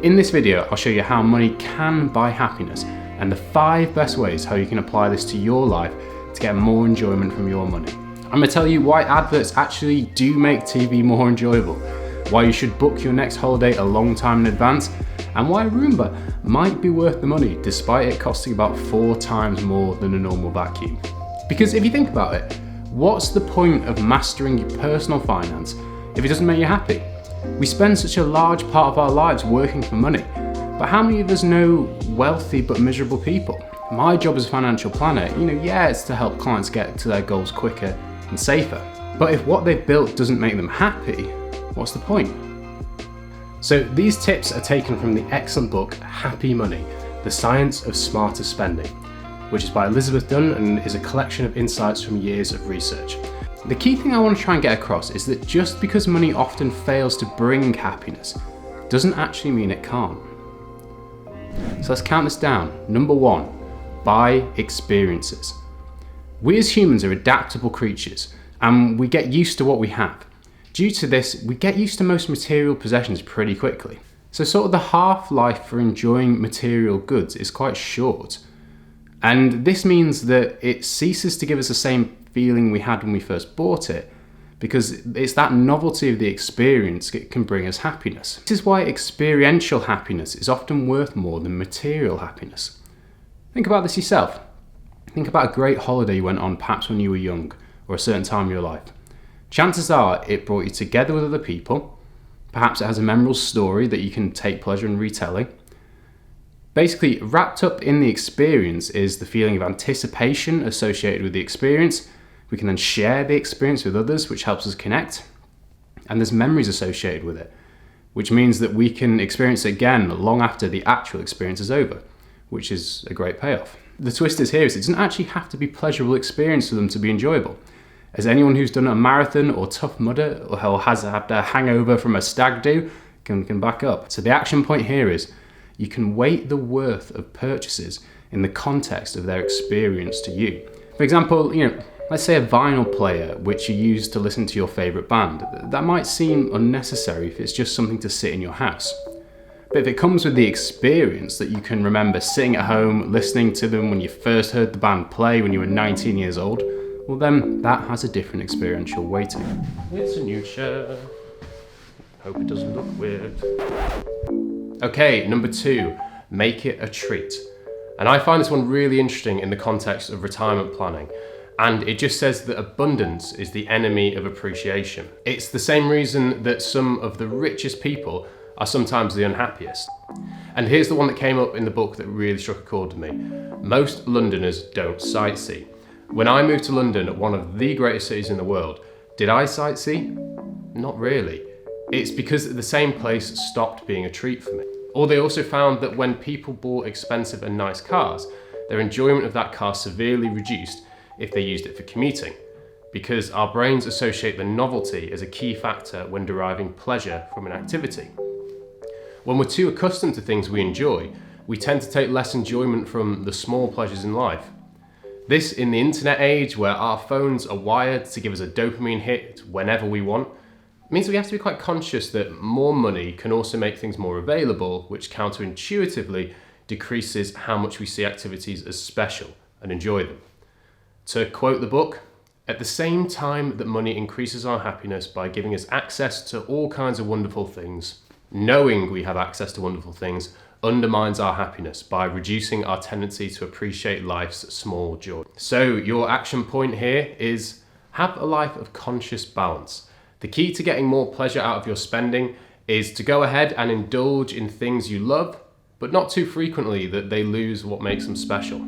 In this video, I'll show you how money can buy happiness and the 5 best ways how you can apply this to your life to get more enjoyment from your money. I'm going to tell you why adverts actually do make TV more enjoyable, why you should book your next holiday a long time in advance, and why a Roomba might be worth the money despite it costing about 4 times more than a normal vacuum. Because if you think about it, what's the point of mastering your personal finance if it doesn't make you happy? We spend such a large part of our lives working for money, but how many of us know wealthy but miserable people? My job as a financial planner, it's to help clients get to their goals quicker and safer. But if what they've built doesn't make them happy, what's the point? So these tips are taken from the excellent book Happy Money, The Science of Smarter Spending, which is by Elizabeth Dunn and is a collection of insights from years of research. The key thing I want to try and get across is that just because money often fails to bring happiness doesn't actually mean it can't. So let's count this down. Number 1, buy experiences. We as humans are adaptable creatures and we get used to what we have. Due to this, we get used to most material possessions pretty quickly. So sort of the half-life for enjoying material goods is quite short. And this means that it ceases to give us the same feeling we had when we first bought it, because it's that novelty of the experience that can bring us happiness. This is why experiential happiness is often worth more than material happiness. Think about this yourself. Think about a great holiday you went on perhaps when you were young or a certain time in your life. Chances are it brought you together with other people. Perhaps it has a memorable story that you can take pleasure in retelling. Basically, wrapped up in the experience is the feeling of anticipation associated with the experience. We can then share the experience with others, which helps us connect. And there's memories associated with it, which means that we can experience it again long after the actual experience is over, which is a great payoff. The twist is here is it doesn't actually have to be a pleasurable experience for them to be enjoyable. As anyone who's done a marathon or Tough Mudder or has had a hangover from a stag do can back up. So the action point here is you can weight the worth of purchases in the context of their experience to you. For example, let's say a vinyl player which you use to listen to your favourite band. That might seem unnecessary if it's just something to sit in your house. But if it comes with the experience that you can remember sitting at home, listening to them when you first heard the band play when you were 19 years old, well then that has a different experiential weighting. It's a new chair. Hope it doesn't look weird. Okay, number 2, make it a treat. And I find this one really interesting in the context of retirement planning. And it just says that abundance is the enemy of appreciation. It's the same reason that some of the richest people are sometimes the unhappiest. And here's the one that came up in the book that really struck a chord with me. Most Londoners don't sightsee. When I moved to London, one of the greatest cities in the world, did I sightsee? Not really. It's because the same place stopped being a treat for me. Or they also found that when people bought expensive and nice cars, their enjoyment of that car severely reduced if they used it for commuting, because our brains associate the novelty as a key factor when deriving pleasure from an activity. When we're too accustomed to things we enjoy, we tend to take less enjoyment from the small pleasures in life. This, in the internet age where our phones are wired to give us a dopamine hit whenever we want, means we have to be quite conscious that more money can also make things more available, which counterintuitively decreases how much we see activities as special and enjoy them. To quote the book, at the same time that money increases our happiness by giving us access to all kinds of wonderful things, knowing we have access to wonderful things undermines our happiness by reducing our tendency to appreciate life's small joy. So your action point here is have a life of conscious balance. The key to getting more pleasure out of your spending is to go ahead and indulge in things you love, but not too frequently that they lose what makes them special.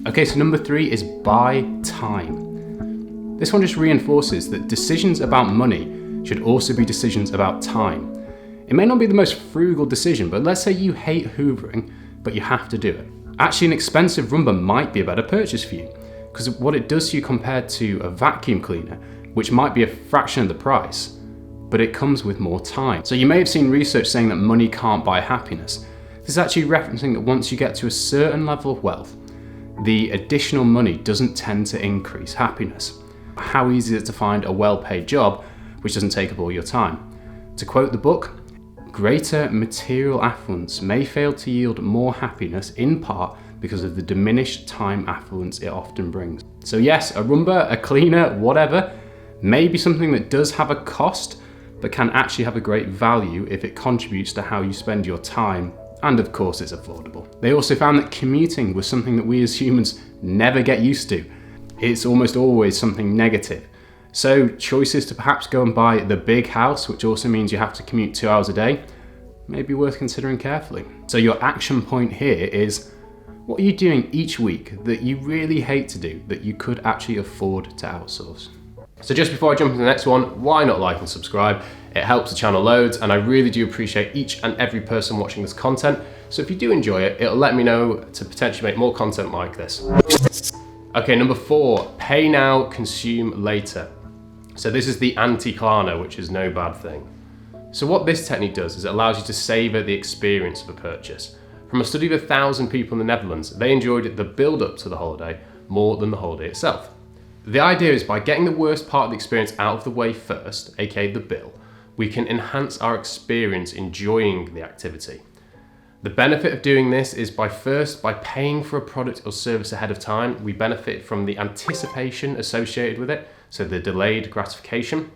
Okay, so number 3 is buy time. This one just reinforces that decisions about money should also be decisions about time. It may not be the most frugal decision, but let's say you hate hoovering, but you have to do it. Actually, an expensive Roomba might be a better purchase for you, because of what it does to you compared to a vacuum cleaner, which might be a fraction of the price, but it comes with more time. So you may have seen research saying that money can't buy happiness. This is actually referencing that once you get to a certain level of wealth, the additional money doesn't tend to increase happiness. How easy is it to find a well-paid job which doesn't take up all your time? To quote the book, Greater material affluence may fail to yield more happiness, in part because of the diminished time affluence it often brings. So yes, a Roomba, a cleaner, whatever, may be something that does have a cost, but can actually have a great value if it contributes to how you spend your time, and of course it's affordable. They also found that commuting was something that we as humans never get used to. It's almost always something negative. So choices to perhaps go and buy the big house, which also means you have to commute 2 hours a day, may be worth considering carefully. So your action point here is, what are you doing each week that you really hate to do that you could actually afford to outsource? So just before I jump into the next one, why not like and subscribe? It helps the channel loads, and I really do appreciate each and every person watching this content. So if you do enjoy it, it'll let me know to potentially make more content like this. Okay, number 4, pay now, consume later. So this is the anti-Klarna, which is no bad thing. So what this technique does is it allows you to savor the experience of a purchase. From a study of 1,000 people in the Netherlands, they enjoyed the build-up to the holiday more than the holiday itself. The idea is by getting the worst part of the experience out of the way first, aka the bill, we can enhance our experience enjoying the activity. The benefit of doing this is by paying for a product or service ahead of time, we benefit from the anticipation associated with it, so the delayed gratification.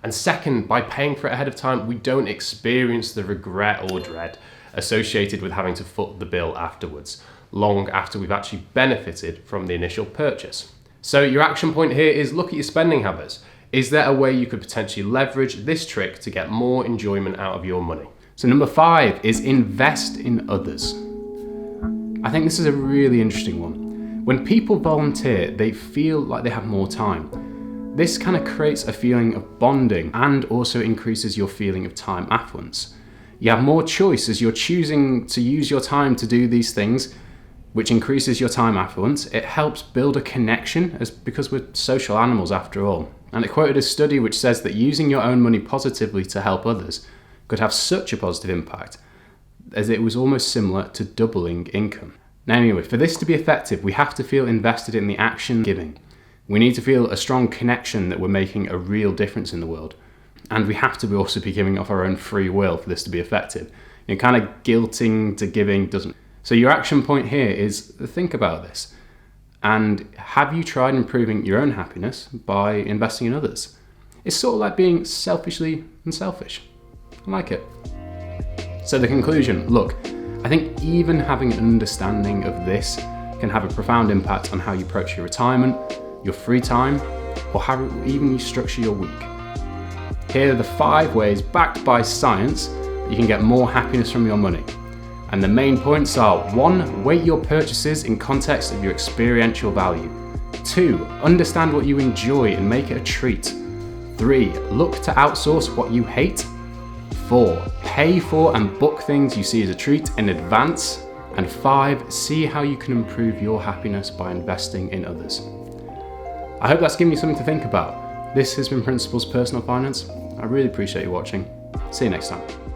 And second, by paying for it ahead of time, we don't experience the regret or dread associated with having to foot the bill afterwards, long after we've actually benefited from the initial purchase. So your action point here is look at your spending habits. Is there a way you could potentially leverage this trick to get more enjoyment out of your money? So number 5 is invest in others. I think this is a really interesting one. When people volunteer, they feel like they have more time. This kind of creates a feeling of bonding and also increases your feeling of time affluence. You have more choice as you're choosing to use your time to do these things, which increases your time affluence. It helps build a connection because we're social animals after all. And it quoted a study which says that using your own money positively to help others could have such a positive impact as it was almost similar to doubling income. Now anyway, for this to be effective, we have to feel invested in the action giving. We need to feel a strong connection that we're making a real difference in the world. And we have to also be giving off our own free will for this to be effective. Kind of guilting to giving doesn't. So your action point here is think about this. And have you tried improving your own happiness by investing in others? It's sort of like being selfishly unselfish. I like it. So the conclusion, look, I think even having an understanding of this can have a profound impact on how you approach your retirement, your free time, or how even you structure your week. Here are the 5 ways backed by science that you can get more happiness from your money. And the main points are 1. Weight your purchases in context of your experiential value. 2. Understand what you enjoy and make it a treat. 3. Look to outsource what you hate. 4. Pay for and book things you see as a treat in advance. And 5. See how you can improve your happiness by investing in others. I hope that's given you something to think about. This has been Principles Personal Finance. I really appreciate you watching. See you next time.